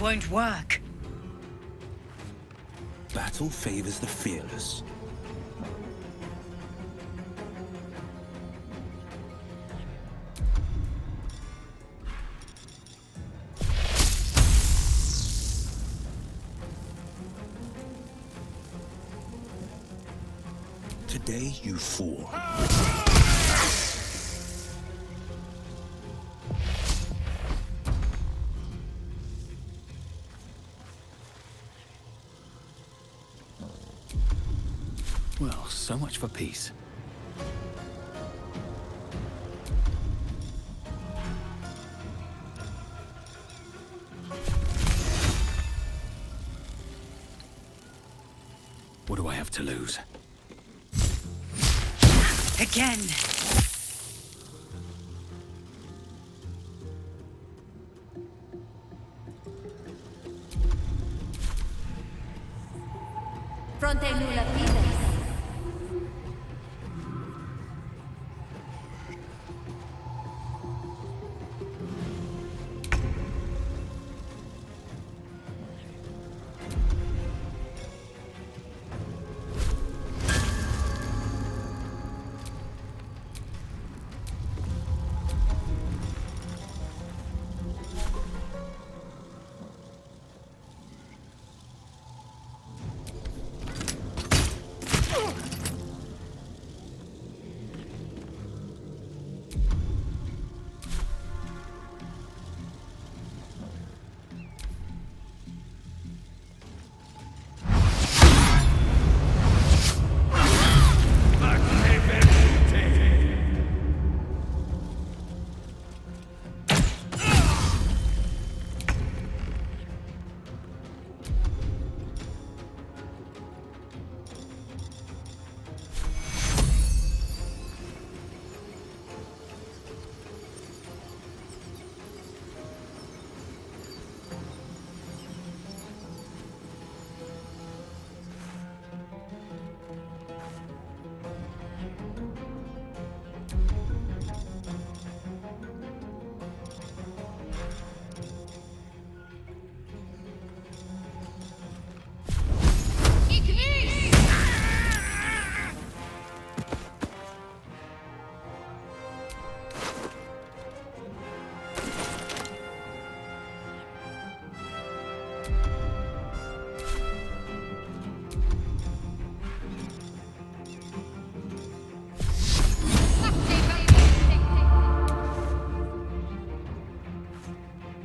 won't work. Battle favors the fearless. Today you fall. Well, so much for peace. What do I have to lose? Again! Fronte nulla fides.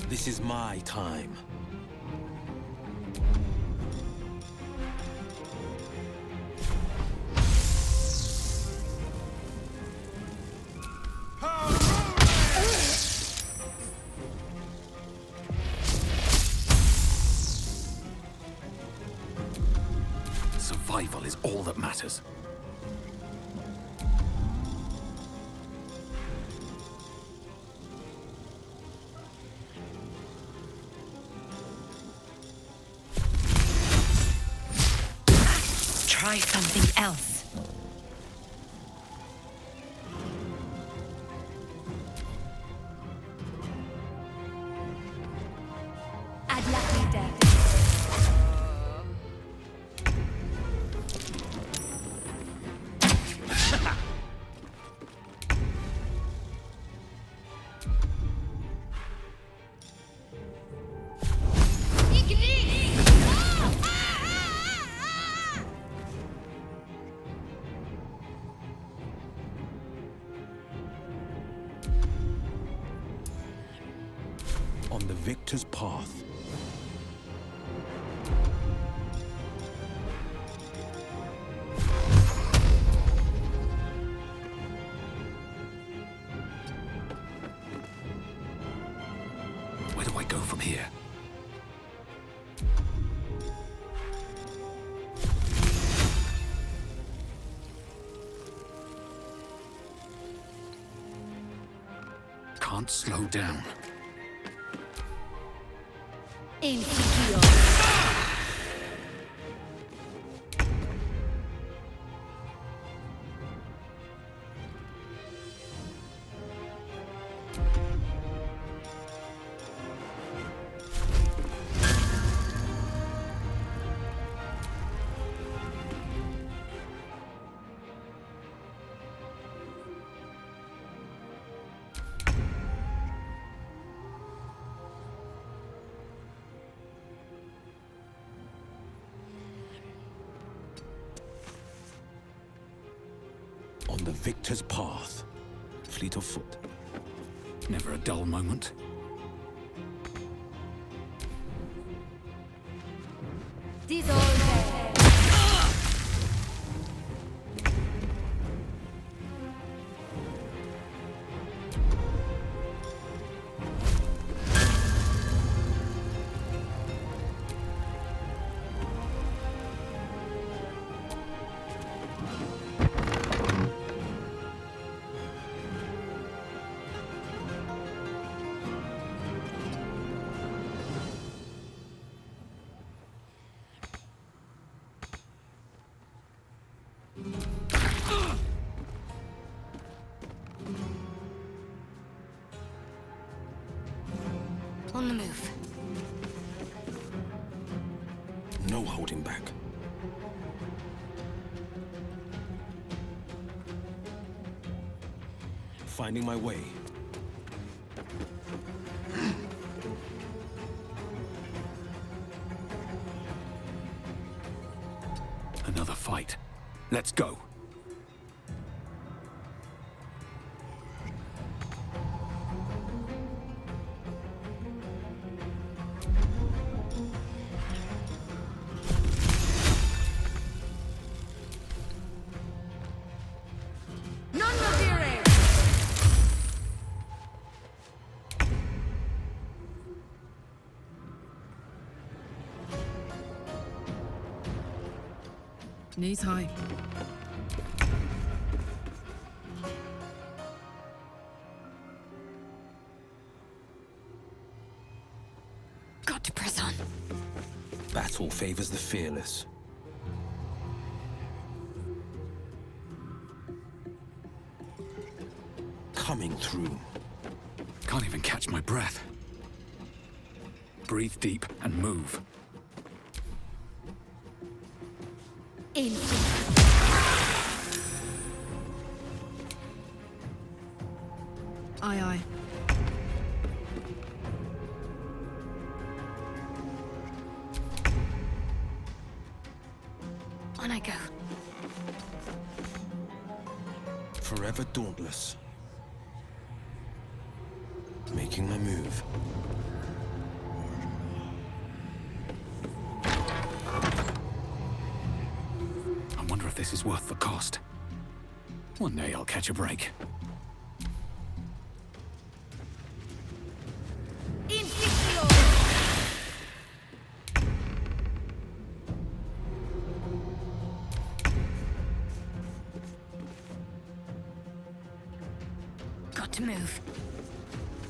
This is my time. Survival is all that matters. Try something else. Ad la fide. On the victor's path. Where do I go from here? Can't slow down. Insecure. On the victor's path, fleet of foot. Never a dull moment. Dissolve. On the move. No holding back. Finding my way. Another fight. Let's go. Knees high. Got to press on. Battle favors the fearless. Coming through. Can't even catch my breath. Breathe deep and move. In. Aye, aye. On I go. Forever dauntless. Making my move. I wonder if this is worth the cost. One day I'll catch a break. Got to move.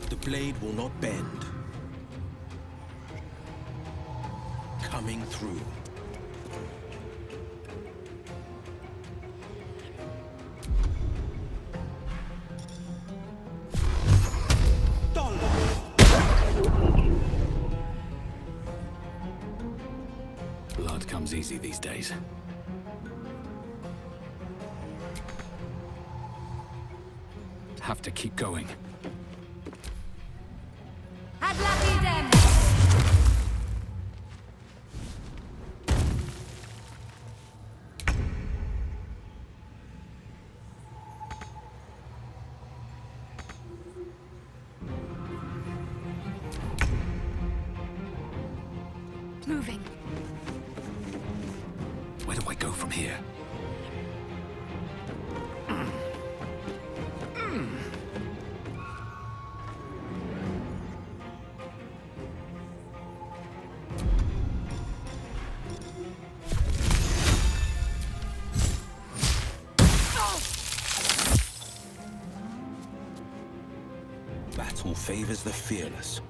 The blade will not bend. Coming through. Blood comes easy these days. Have to keep going. Adlapidem. Moving. Where do I go from here? Battle favors the fearless.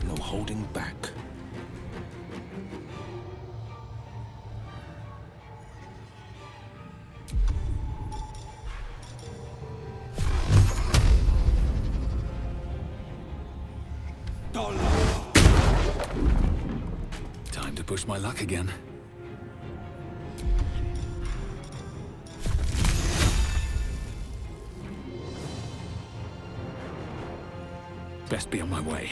No holding back. to push my luck again. Best be on my way.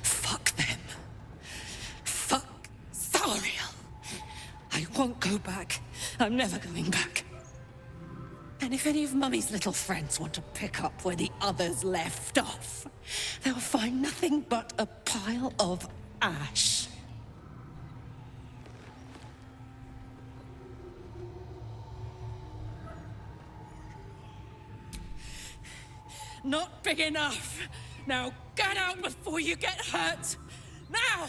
Fuck them. Fuck Thariel. I won't go back. I'm never going back. And if any of Mummy's little friends want to pick up where the others left off, they'll find nothing but a pile of ash. Not big enough. Now get out before you get hurt. Now!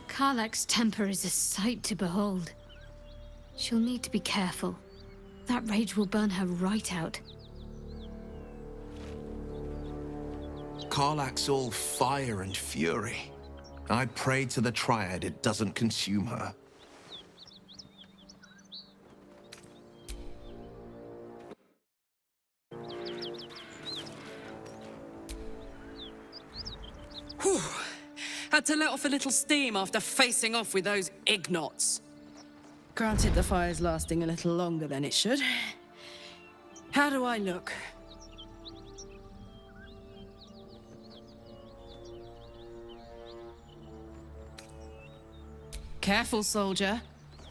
Karlach's temper is a sight to behold. She'll need to be careful. That rage will burn her right out. Karlach's all fire and fury. I pray to the Triad it doesn't consume her. Whew. Had to let off a little steam after facing off with those ignots. Granted, the fire's lasting a little longer than it should. How do I look? Careful, soldier.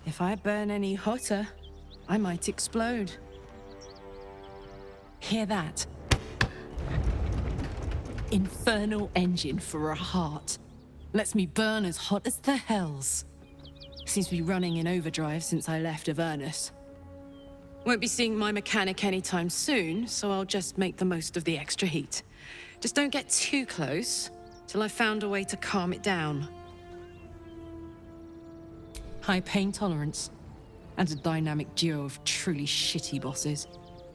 If I burn any hotter, I might explode. Hear that? Infernal engine for a heart. Lets me burn as hot as the hells. Seems to be running in overdrive since I left Avernus. Won't be seeing my mechanic anytime soon, so I'll just make the most of the extra heat. Just don't get too close, till I've found a way to calm it down. High pain tolerance, and a dynamic duo of truly shitty bosses.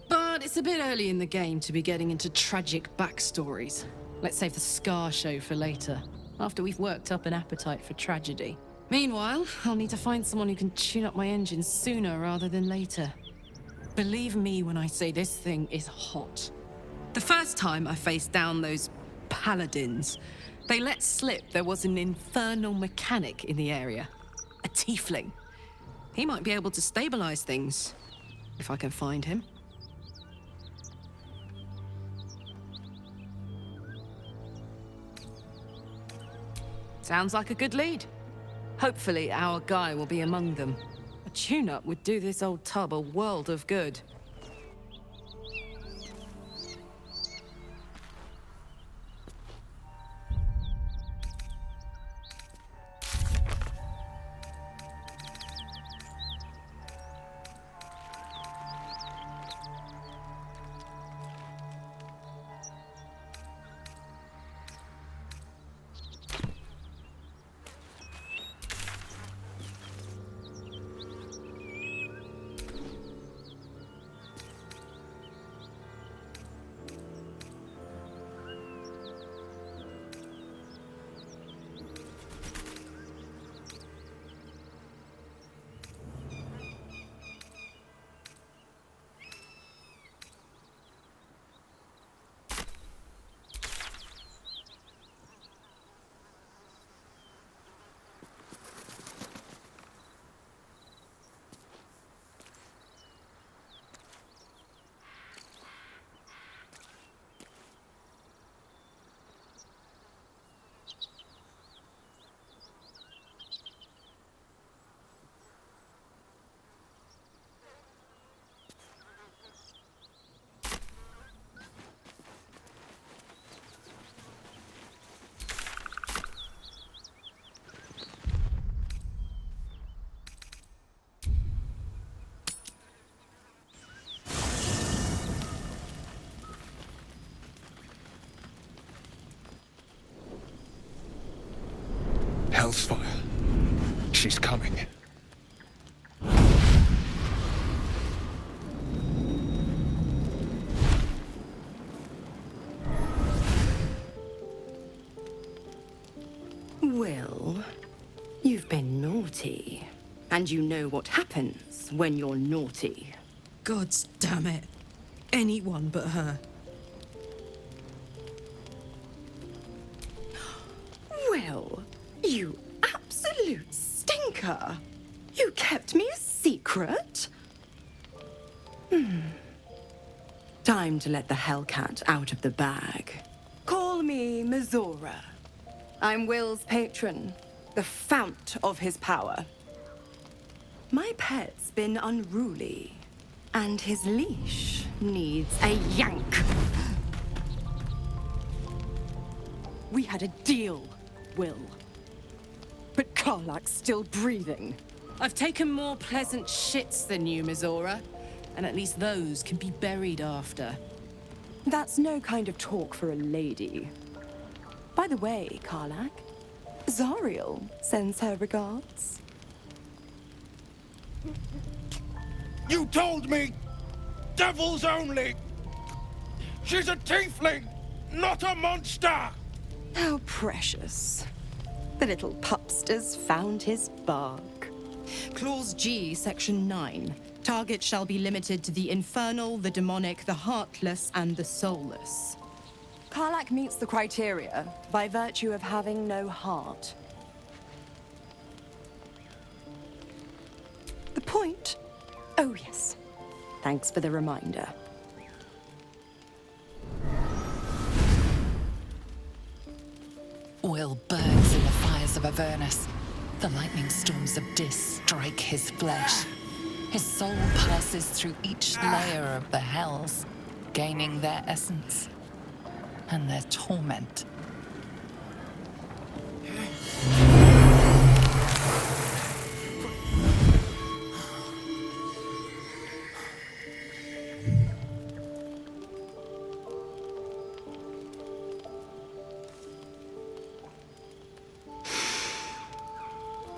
But it's a bit early in the game to be getting into tragic backstories. Let's save the Scar show for later, after we've worked up an appetite for tragedy. Meanwhile, I'll need to find someone who can tune up my engine sooner rather than later. Believe me when I say this thing is hot. The first time I faced down those paladins, they let slip there was an infernal mechanic in the area. A tiefling. He might be able to stabilize things, if I can find him. Sounds like a good lead. Hopefully our guy will be among them. A tune-up would do this old tub a world of good. Hell's fire. She's coming. Will, you've been naughty. And you know what happens when you're naughty. Gods damn it. Anyone but her. Will, you absolute stinker. You kept me a secret? Time to let the Hellcat out of the bag. Call me Mizora. I'm Will's patron, the fount of his power. My pet's been unruly, and his leash needs a yank. We had a deal, Will. But Karlach's still breathing. I've taken more pleasant shits than you, Mizora. And at least those can be buried after. That's no kind of talk for a lady. By the way, Karlach, Zariel sends her regards. You told me! Devils only! She's a tiefling, not a monster! How precious. The little pupster's found his bark. Clause G, Section 9. Target shall be limited to the infernal, the demonic, the heartless, and the soulless. Karlach meets the criteria by virtue of having no heart. The point? Oh, yes. Thanks for the reminder. Will burns in the fires of Avernus. The lightning storms of Dis strike his flesh. His soul passes through each layer of the hells, gaining their essence and their torment.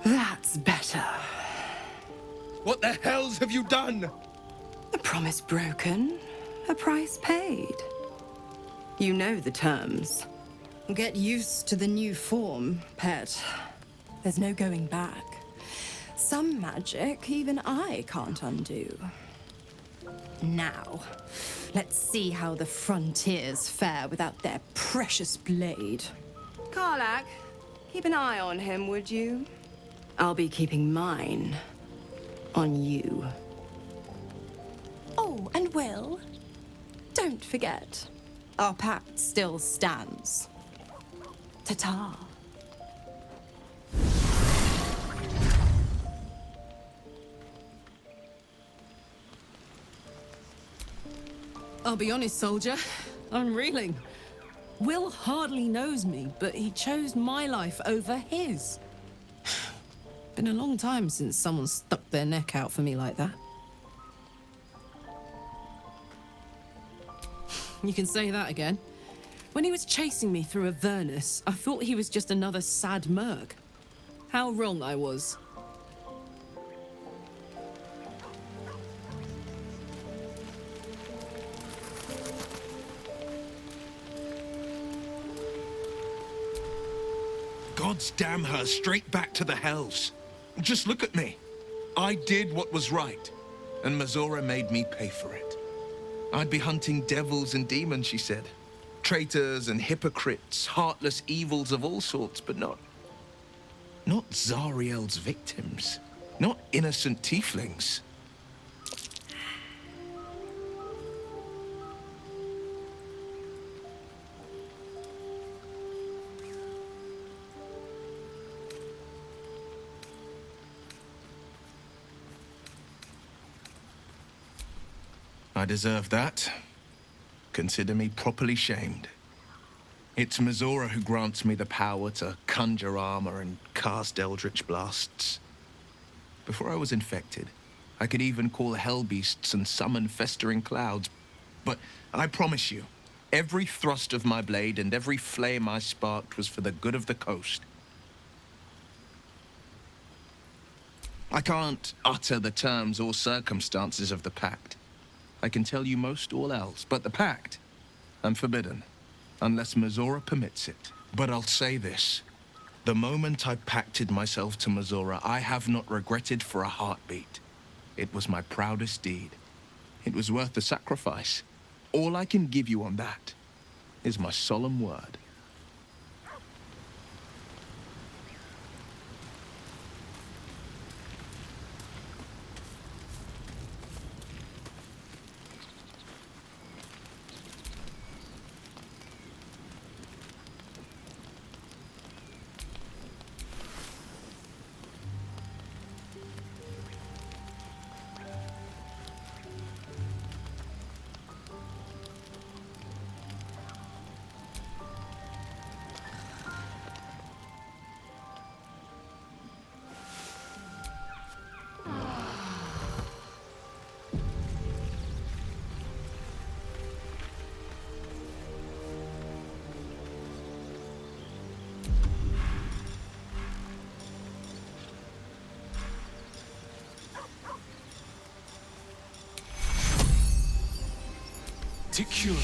That's better. What the hells have you done? A promise broken, a price paid. You know the terms. Get used to the new form, pet. There's no going back. Some magic even I can't undo. Now, let's see how the frontiers fare without their precious blade. Karlach, keep an eye on him, would you? I'll be keeping mine on you. Oh, and Will, don't forget, our pact still stands. Ta-ta. I'll be honest, soldier. I'm reeling. Will hardly knows me, but he chose my life over his. Been a long time since someone stuck their neck out for me like that. You can say that again. When he was chasing me through Avernus, I thought he was just another sad merc. How wrong I was. Gods damn her, straight back to the hells. Just look at me. I did what was right, and Mizora made me pay for it. I'd be hunting devils and demons, she said. Traitors and hypocrites, heartless evils of all sorts, but not Zariel's victims. Not innocent tieflings. I deserve that. Consider me properly shamed. It's Mizora who grants me the power to conjure armor and cast eldritch blasts. Before I was infected, I could even call hell beasts and summon festering clouds. But I promise you, every thrust of my blade and every flame I sparked was for the good of the coast. I can't utter the terms or circumstances of the pact. I can tell you most all else, but the pact, I'm forbidden, unless Mizora permits it. But I'll say this. The moment I pacted myself to Mizora, I have not regretted for a heartbeat. It was my proudest deed. It was worth the sacrifice. All I can give you on that is my solemn word. Secure.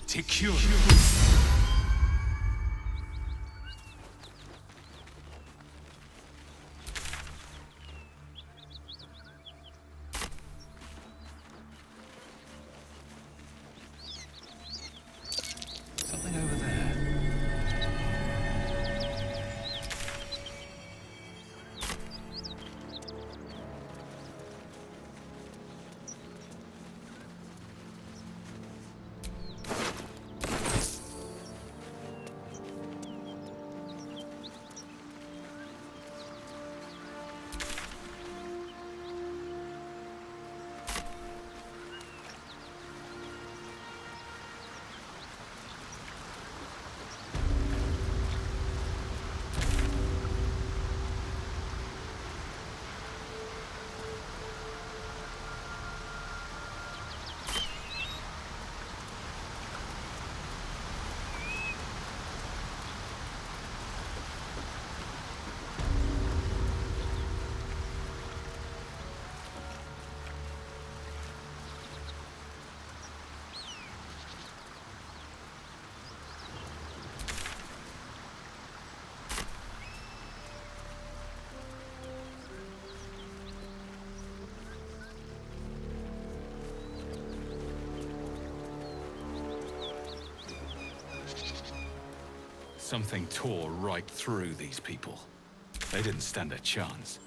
Secure. Something over there. Something tore right through these people. They didn't stand a chance.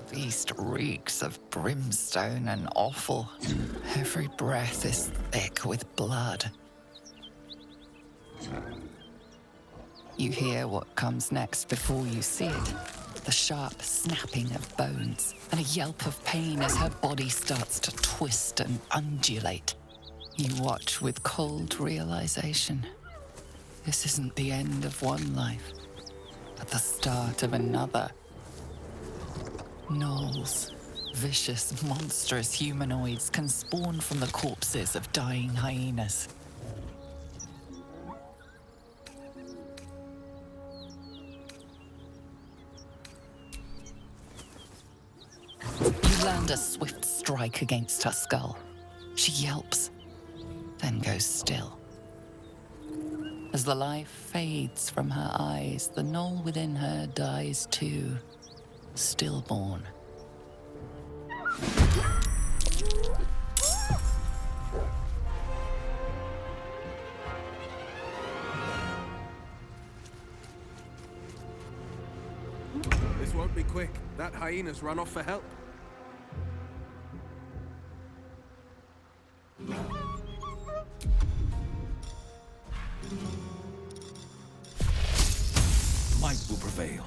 The east reeks of brimstone and offal. Every breath is thick with blood. You hear what comes next before you see it. The sharp snapping of bones and a yelp of pain as her body starts to twist and undulate. You watch with cold realization. This isn't the end of one life, but the start of another. Gnolls, vicious, monstrous humanoids can spawn from the corpses of dying hyenas. You land a swift strike against her skull. She yelps, then goes still. As the life fades from her eyes, the gnoll within her dies too, stillborn. This This won't be quick. That hyena's run off for help. Might will prevail.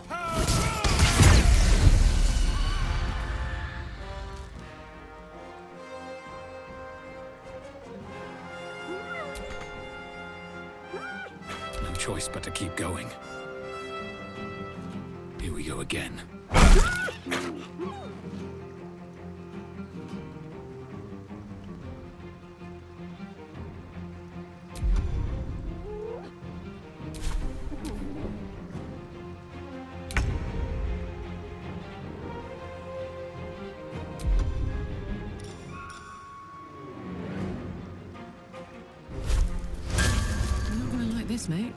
No choice but to keep going. Here we go again. You're not gonna like this, mate.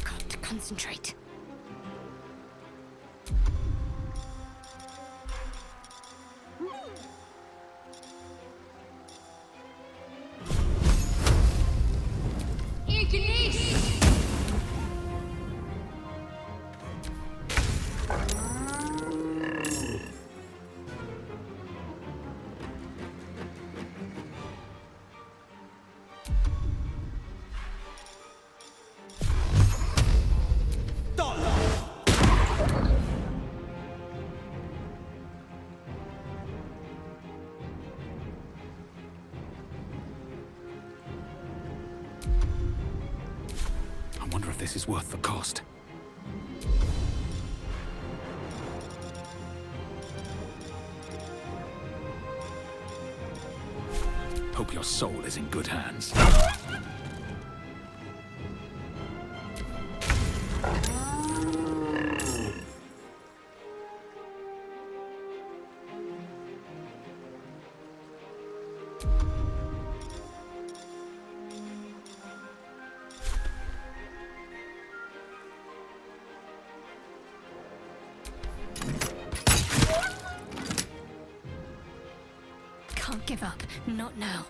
Got to concentrate. I wonder if this is worth the cost. Hope your soul is in good hands. Can't give up. Not now.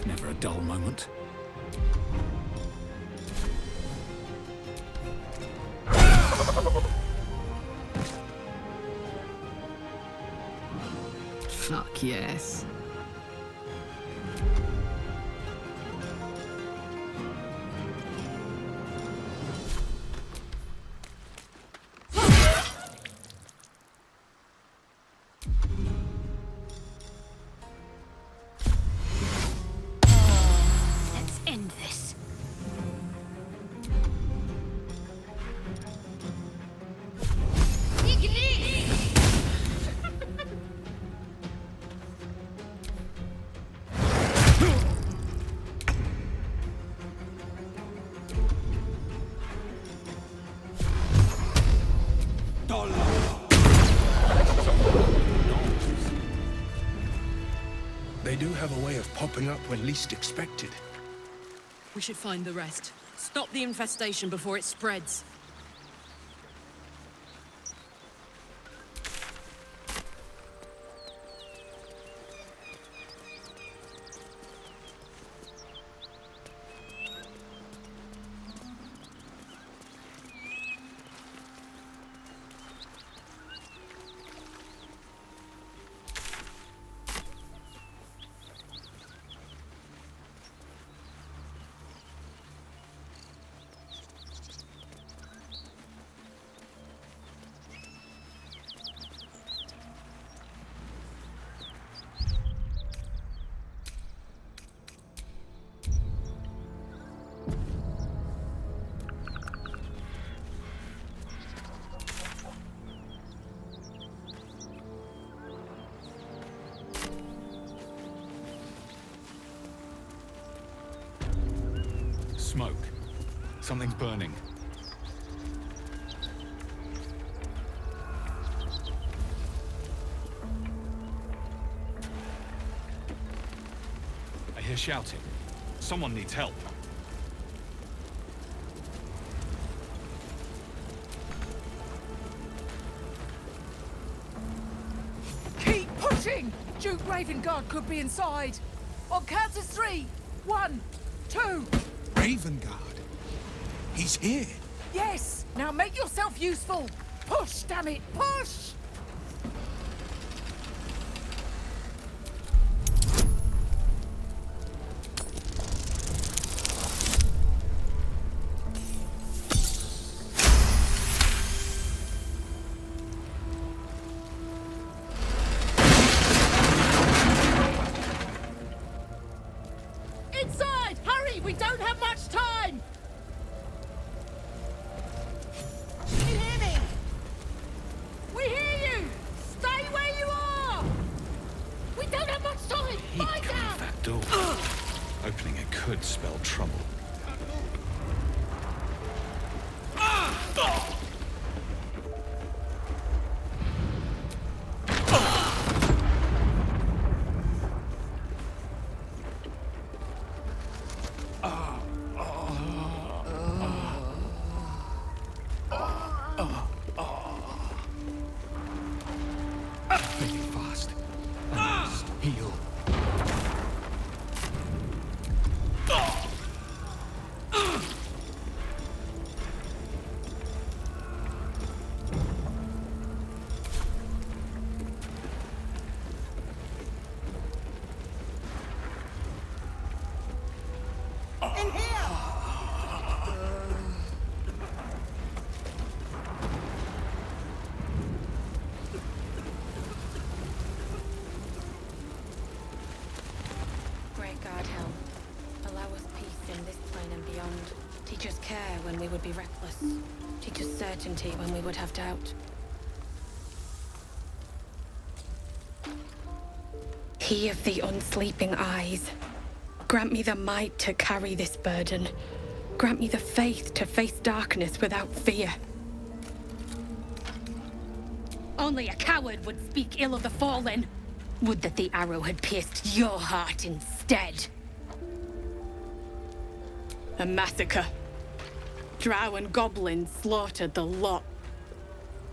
Never a dull moment. Fuck yes. Let's end this. They do have a way of popping up when least expected. We should find the rest. Stop the infestation before it spreads. smoke. Something's burning. I hear shouting. Someone needs help. Keep pushing! Duke Ravengard could be inside. On count of 3. 1, 2. Ravengard? He's here. Yes! Now make yourself useful! Push, damn it! Push! Inside! Hurry! We don't have much time! Can you hear me? We hear you! Stay where you are! We don't have much time! Find out! That door. Opening it could spell trouble. Fading fast. I must heal. In here! Great God, Helm. Allow us peace in this plane and beyond. Teach us care when we would be reckless. Teach us certainty when we would have doubt. He of the unsleeping eyes. Grant me the might to carry this burden. Grant me the faith to face darkness without fear. Only a coward would speak ill of the fallen. Would that the arrow had pierced your heart instead. A massacre. Drow and goblins slaughtered the lot.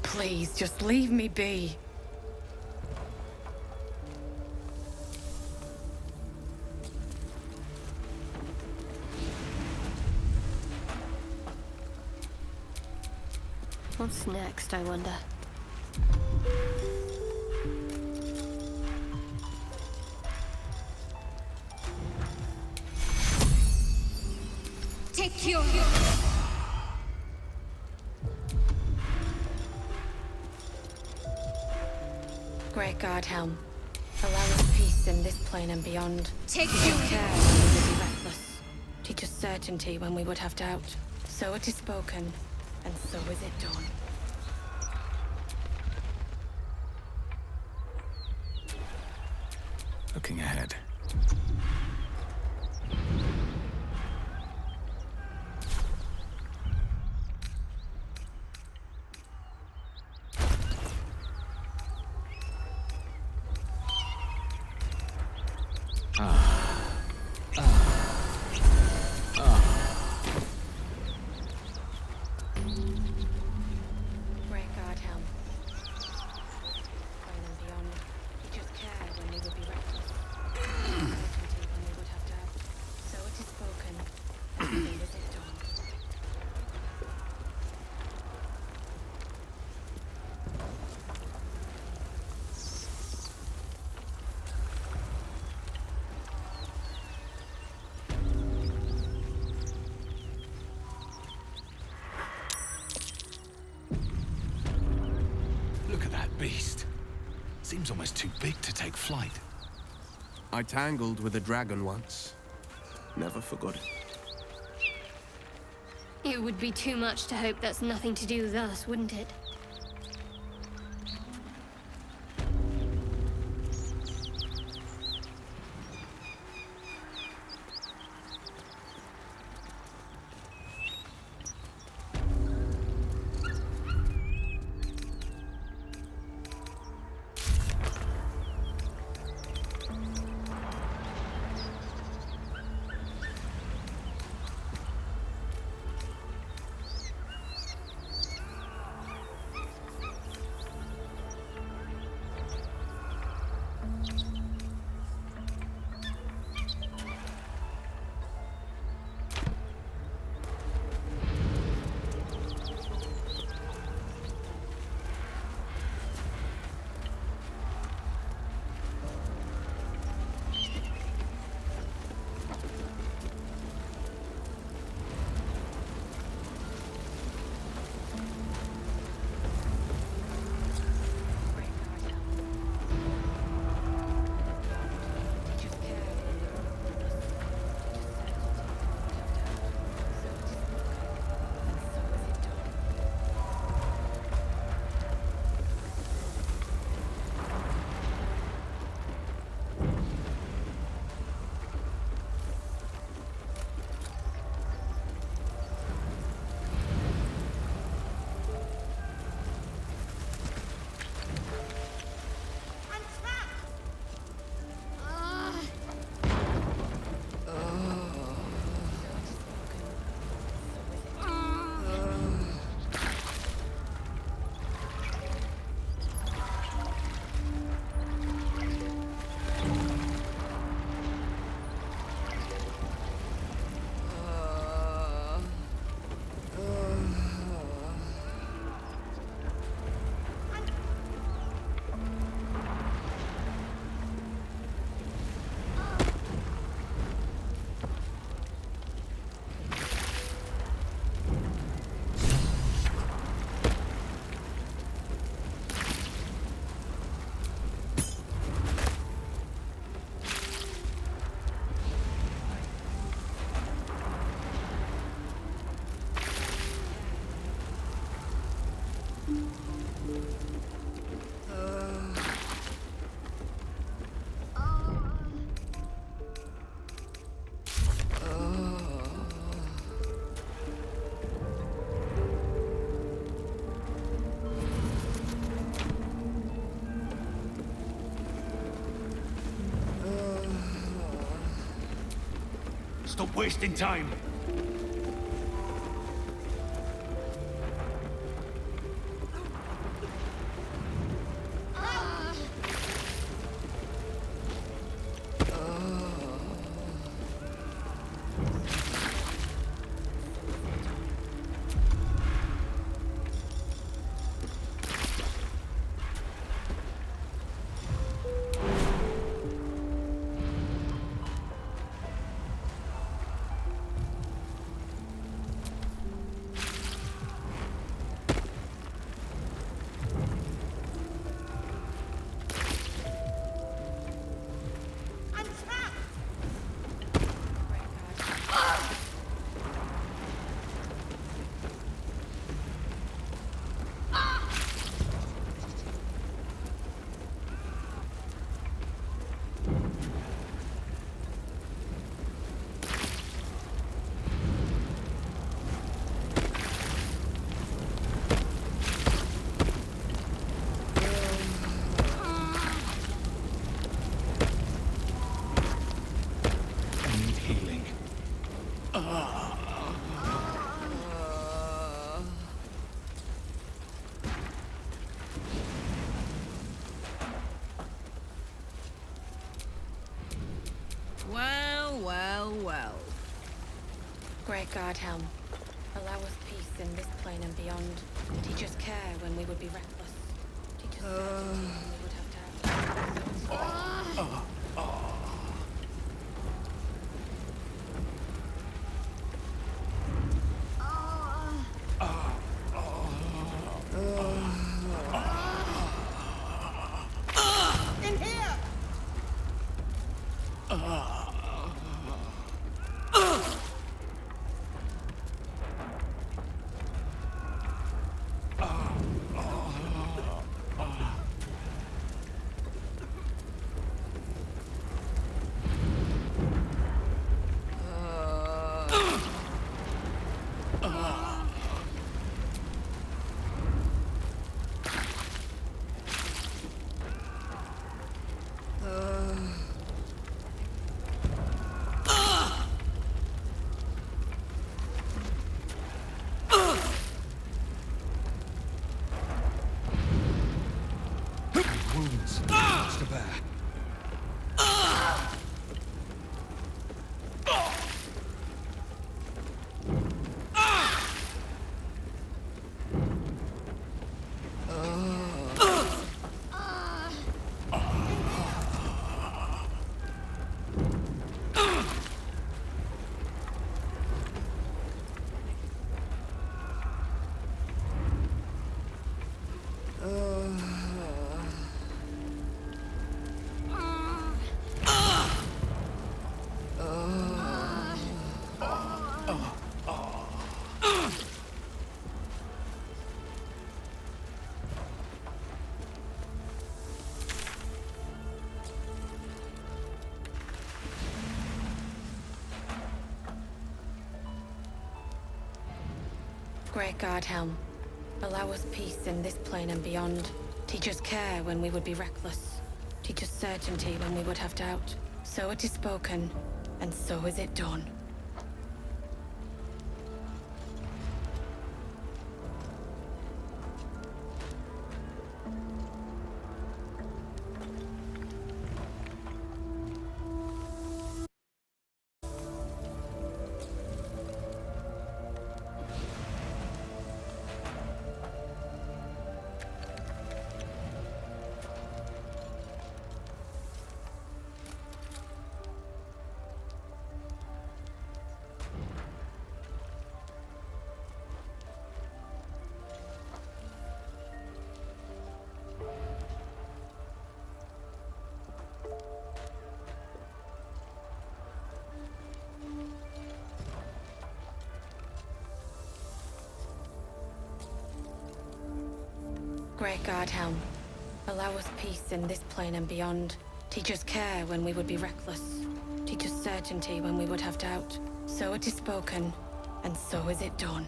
Please, just leave me be. What's next, I wonder? Take your... Great God, Helm. Allow us peace in this plane and beyond. Take Teach your... us care when we would be reckless. Teach us certainty when we would have doubt. So it is spoken, and so is it done. Looking ahead. Great God, Helm. Plane and beyond. Teach us care when we would be reckless. Certainty when we would have doubt. So it is spoken, and so is it done. Look at that beast. Seems almost too big to take flight. I tangled with a dragon once. Never forgot it. It would be too much to hope that's nothing to do with us, wouldn't it? Stop wasting time! Well. Great Guardhelm, allow us peace in this plane and beyond. Teach us care when we would be reckless. Teach us certainty when we would have doubt. In here! Wounds. Much to bear. Great Guardhelm, allow us peace in this plane and beyond. Teach us care when we would be reckless. Teach us certainty when we would have doubt. So it is spoken, and so is it done. Great Guardhelm, allow us peace in this plane and beyond. Teach us care when we would be reckless. Teach us certainty when we would have doubt. So it is spoken, and so is it done.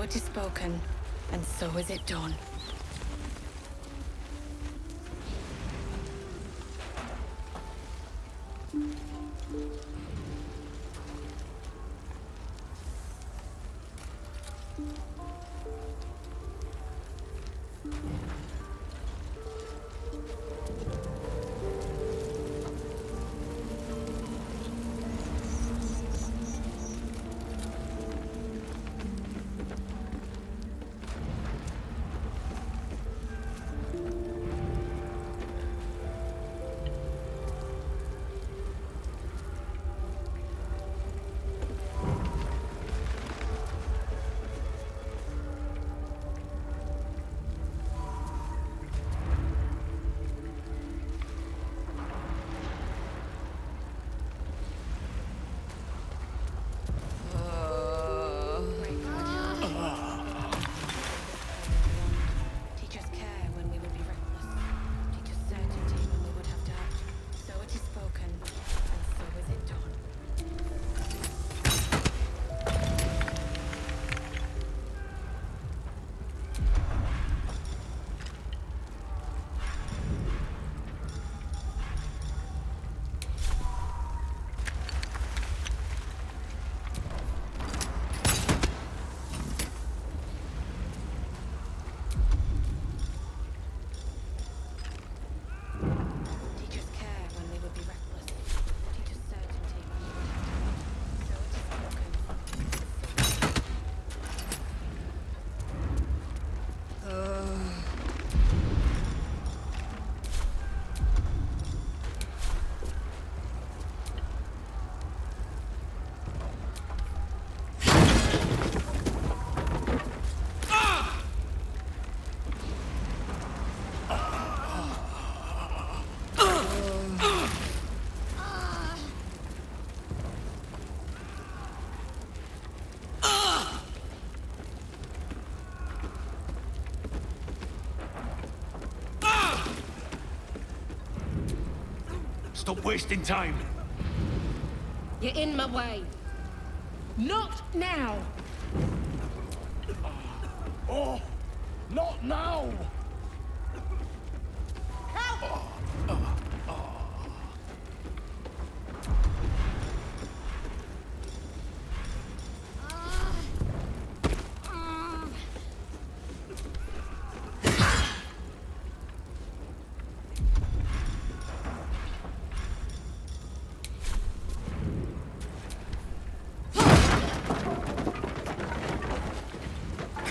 it is spoken, and so is it done. Teach us care when we would be reckless. Teach us certainty when we would have doubt. So it is spoken, and so is it done. Teach us care when we would be reckless. Teach us certainty when we would have doubt. So it is spoken, and so is it done. Stop wasting time. You're in my way. Not now! Oh, not now!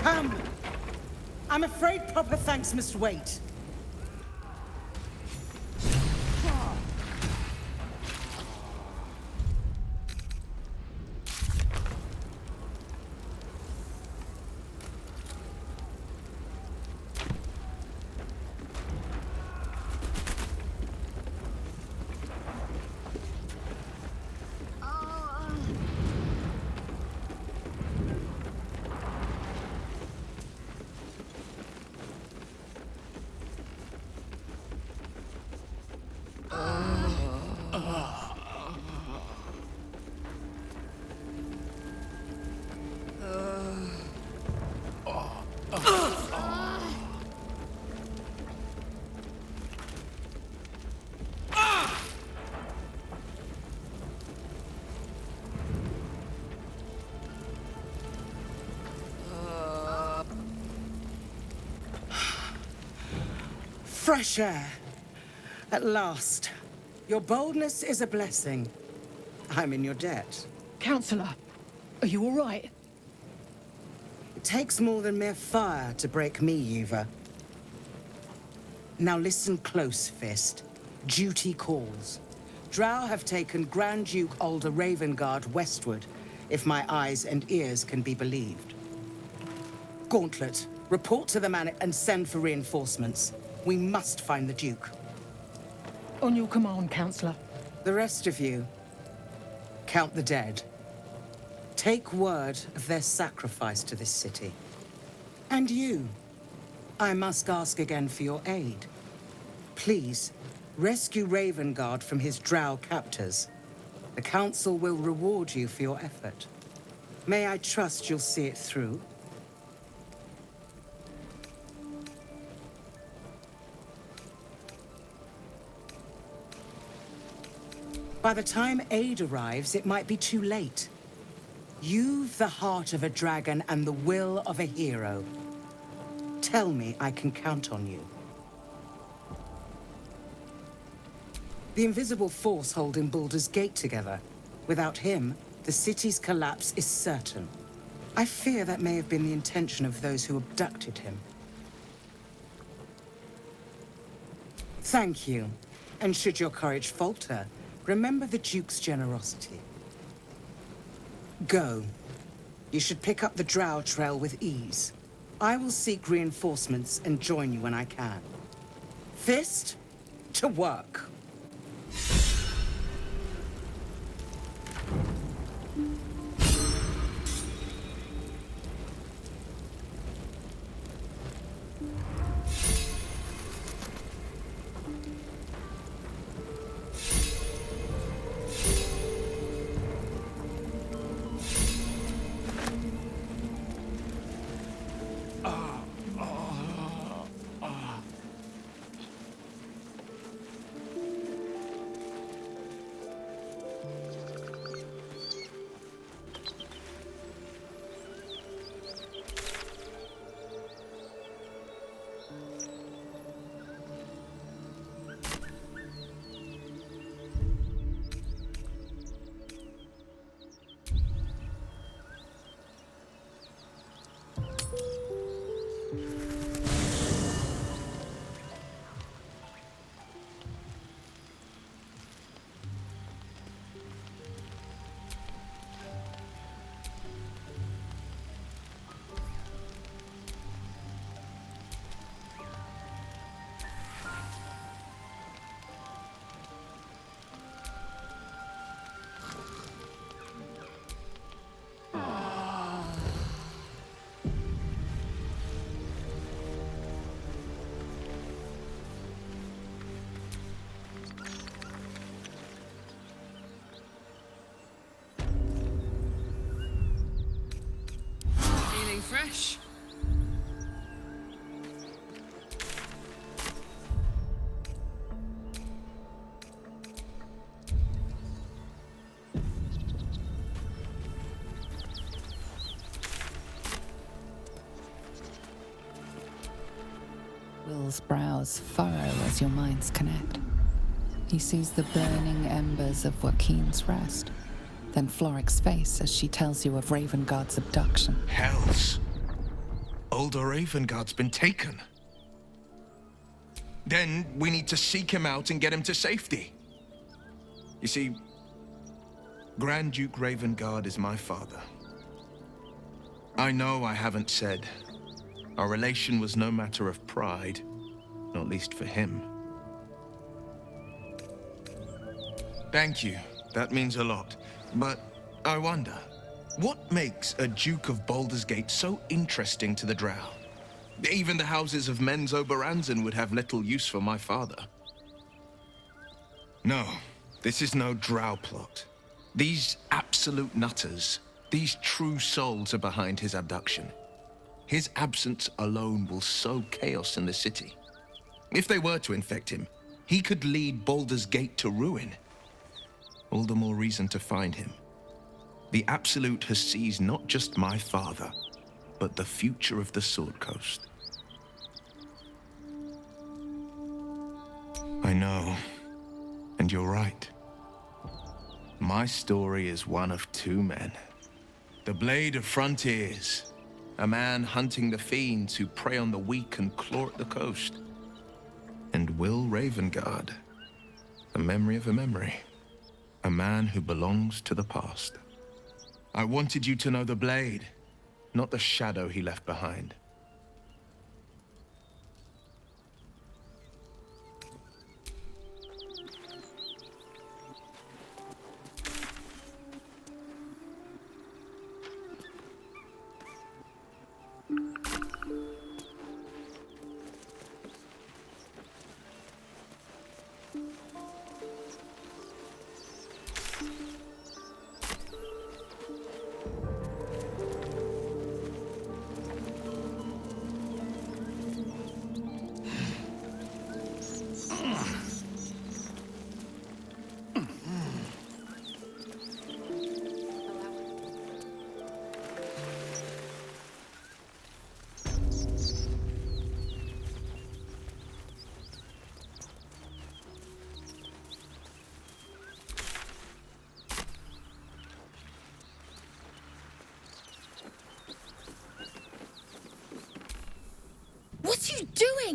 Come! I'm afraid proper thanks must wait. Fresh air. At last. Your boldness is a blessing. I'm in your debt. Counselor, are you all right? It takes more than mere fire to break me, Yuva. Now listen close, Fist. Duty calls. Drow have taken Grand Duke Alder Ravengard westward, if my eyes and ears can be believed. Gauntlet, report to the man and send for reinforcements. We must find the Duke. On your command, Counselor. The rest of you, count the dead. Take word of their sacrifice to this city. And you, I must ask again for your aid. Please, rescue Ravengard from his drow captors. The Council will reward you for your effort. May I trust you'll see it through? By the time aid arrives, it might be too late. You've the heart of a dragon and the will of a hero. Tell me I can count on you. The invisible force holding Baldur's Gate together. Without him, the city's collapse is certain. I fear that may have been the intention of those who abducted him. Thank you. And should your courage falter, remember the Duke's generosity. Go. You should pick up the Drow trail with ease. I will seek reinforcements and join you when I can. Fist to work. Fresh. Will's brows furrow as your minds connect. He sees the burning embers of Joaquin's rest, then Floric's face as she tells you of Ravengard's abduction. Hells! Older Ravengard's been taken. Then we need to seek him out and get him to safety. You see, Grand Duke Ravengard is my father. I know I haven't said. Our relation was no matter of pride, not least for him. Thank you. That means a lot. But I wonder, what makes a Duke of Baldur's Gate so interesting to the Drow? Even the houses of Menzo Baranzan would have little use for my father. No, this is no Drow plot. These absolute nutters, these true souls are behind his abduction. His absence alone will sow chaos in the city. If they were to infect him, he could lead Baldur's Gate to ruin. All the more reason to find him. The Absolute has seized not just my father, but the future of the Sword Coast. I know, and you're right. My story is one of two men. The Blade of Frontiers, a man hunting the fiends who prey on the weak and claw at the coast. And Will Ravengard, the memory of a memory. A man who belongs to the past. I wanted you to know the Blade, not the shadow he left behind.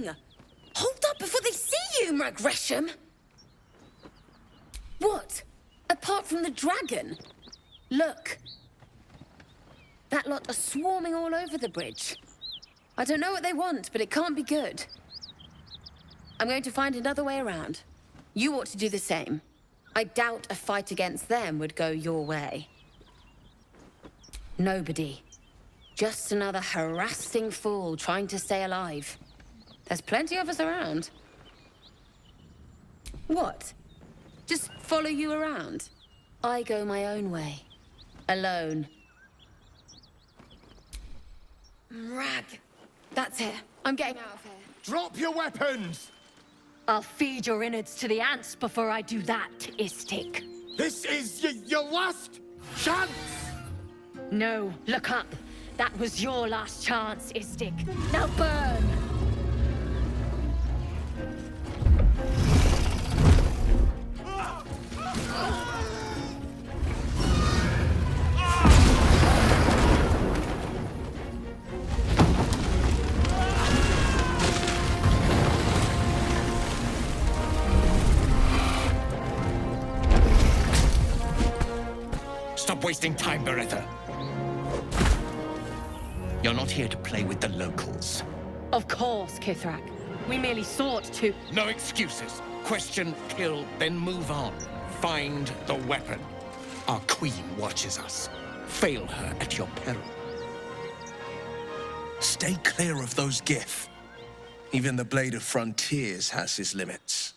doing? Hold up before they see you, Gresham! What? Apart from the dragon? Look. That lot are swarming all over the bridge. I don't know what they want, but it can't be good. I'm going to find another way around. You ought to do the same. I doubt a fight against them would go your way. Nobody. Just another harassing fool trying to stay alive. There's plenty of us around. What? Just follow you around? I go my own way. Alone. Rag. That's it. I'm getting out of here. Drop your weapons! I'll feed your innards to the ants before I do that, Istik. This is your last chance! No, look up. That was your last chance, Istik. Now burn! Stop wasting time, Beretta. You're not here to play with the locals. Of course, Kithrak. We merely sought to... No excuses. Question, kill, then move on. Find the weapon. Our queen watches us. Fail her at your peril. Stay clear of those Gith. Even the Blade of Frontiers has his limits.